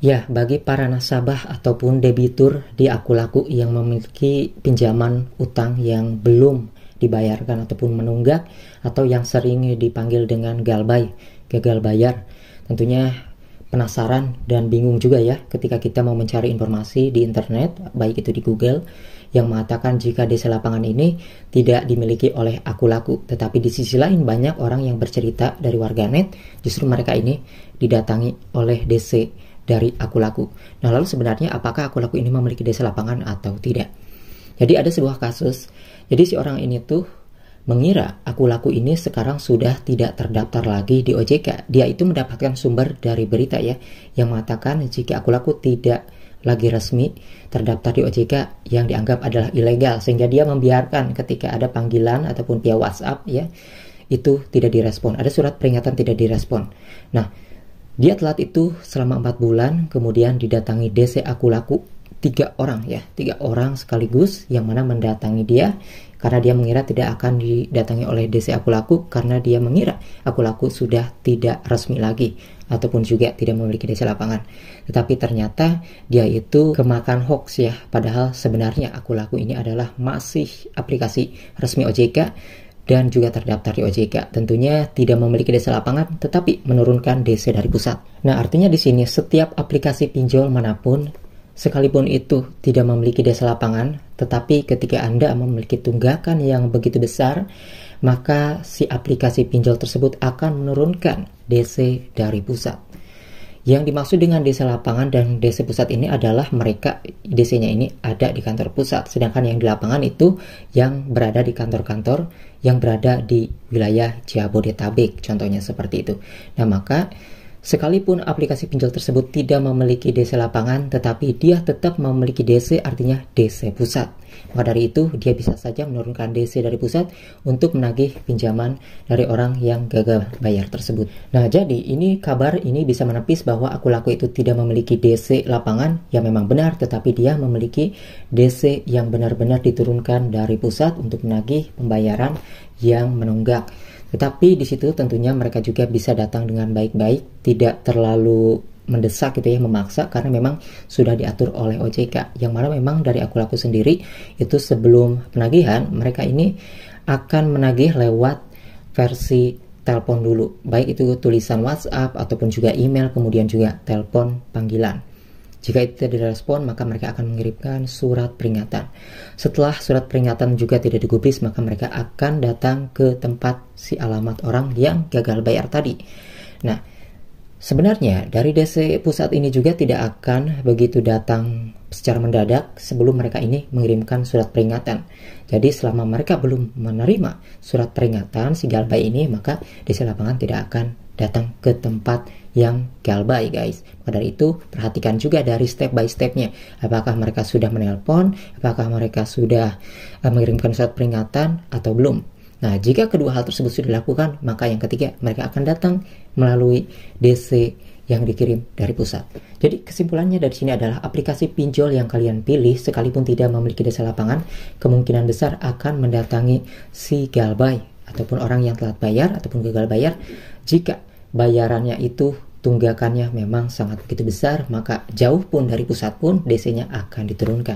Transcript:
Ya, bagi para nasabah ataupun debitur di Akulaku yang memiliki pinjaman utang yang belum dibayarkan ataupun menunggak, atau yang sering dipanggil dengan galbay, gagal bayar, tentunya penasaran dan bingung juga ya ketika kita mau mencari informasi di internet, baik itu di Google, yang mengatakan jika DC lapangan ini tidak dimiliki oleh Akulaku. Tetapi di sisi lain banyak orang yang bercerita dari warganet, justru mereka ini didatangi oleh DC dari Akulaku. Nah, lalu sebenarnya apakah Akulaku ini memiliki DC lapangan atau tidak? Jadi ada sebuah kasus, jadi si orang ini tuh mengira Akulaku ini sekarang sudah tidak terdaftar lagi di OJK. Dia itu mendapatkan sumber dari berita ya, yang mengatakan jika Akulaku tidak lagi resmi terdaftar di OJK yang dianggap adalah ilegal, sehingga dia membiarkan ketika ada panggilan ataupun via WhatsApp ya, itu tidak direspon. Ada surat peringatan tidak direspon. Nah, dia telat itu selama 4 bulan, kemudian didatangi DC Akulaku 3 orang ya, 3 orang sekaligus yang mana mendatangi dia karena dia mengira tidak akan didatangi oleh DC Akulaku, karena dia mengira Akulaku sudah tidak resmi lagi ataupun juga tidak memiliki DC lapangan. Tetapi ternyata dia itu kemakan hoax ya, padahal sebenarnya Akulaku ini adalah masih aplikasi resmi OJK dan juga terdaftar di OJK. Tentunya tidak memiliki DC lapangan, tetapi menurunkan DC dari pusat. Nah, artinya di sini setiap aplikasi pinjol manapun, sekalipun itu tidak memiliki DC lapangan, tetapi ketika Anda memiliki tunggakan yang begitu besar, maka si aplikasi pinjol tersebut akan menurunkan DC dari pusat. Yang dimaksud dengan DC lapangan dan DC pusat ini adalah mereka DC-nya ini ada di kantor pusat, sedangkan yang di lapangan itu yang berada di kantor-kantor yang berada di wilayah Jabodetabek, contohnya seperti itu. Nah, maka sekalipun aplikasi pinjol tersebut tidak memiliki DC lapangan, tetapi dia tetap memiliki DC, artinya DC pusat. Maka dari itu, dia bisa saja menurunkan DC dari pusat untuk menagih pinjaman dari orang yang gagal bayar tersebut. Nah, jadi ini kabar ini bisa menepis bahwa Akulaku itu tidak memiliki DC lapangan, yang memang benar, tetapi dia memiliki DC yang benar-benar diturunkan dari pusat untuk menagih pembayaran yang menunggak. Tetapi di situ tentunya mereka juga bisa datang dengan baik-baik, tidak terlalu mendesak gitu ya, memaksa, karena memang sudah diatur oleh OJK, yang mana memang dari Akulaku sendiri itu sebelum penagihan mereka ini akan menagih lewat versi telepon dulu, baik itu tulisan WhatsApp ataupun juga email, kemudian juga telepon panggilan. Jika itu tidak direspon, maka mereka akan mengirimkan surat peringatan. Setelah surat peringatan juga tidak digubris, maka mereka akan datang ke tempat si alamat orang yang gagal bayar tadi. Nah, sebenarnya dari DC pusat ini juga tidak akan begitu datang secara mendadak sebelum mereka ini mengirimkan surat peringatan. Jadi selama mereka belum menerima surat peringatan si galbay ini, maka DC lapangan tidak akan datang ke tempat yang galbay, guys. Maka dari itu perhatikan juga dari step by stepnya, apakah mereka sudah menelpon, apakah mereka sudah mengirimkan surat peringatan atau belum. Nah, jika kedua hal tersebut sudah dilakukan, maka yang ketiga mereka akan datang melalui DC yang dikirim dari pusat. Jadi kesimpulannya dari sini adalah aplikasi pinjol yang kalian pilih sekalipun tidak memiliki DC lapangan, kemungkinan besar akan mendatangi si galbay ataupun orang yang telat bayar ataupun gagal bayar. Jika bayarannya itu tunggakannya memang sangat begitu besar, maka jauh pun dari pusat pun DC-nya akan diturunkan.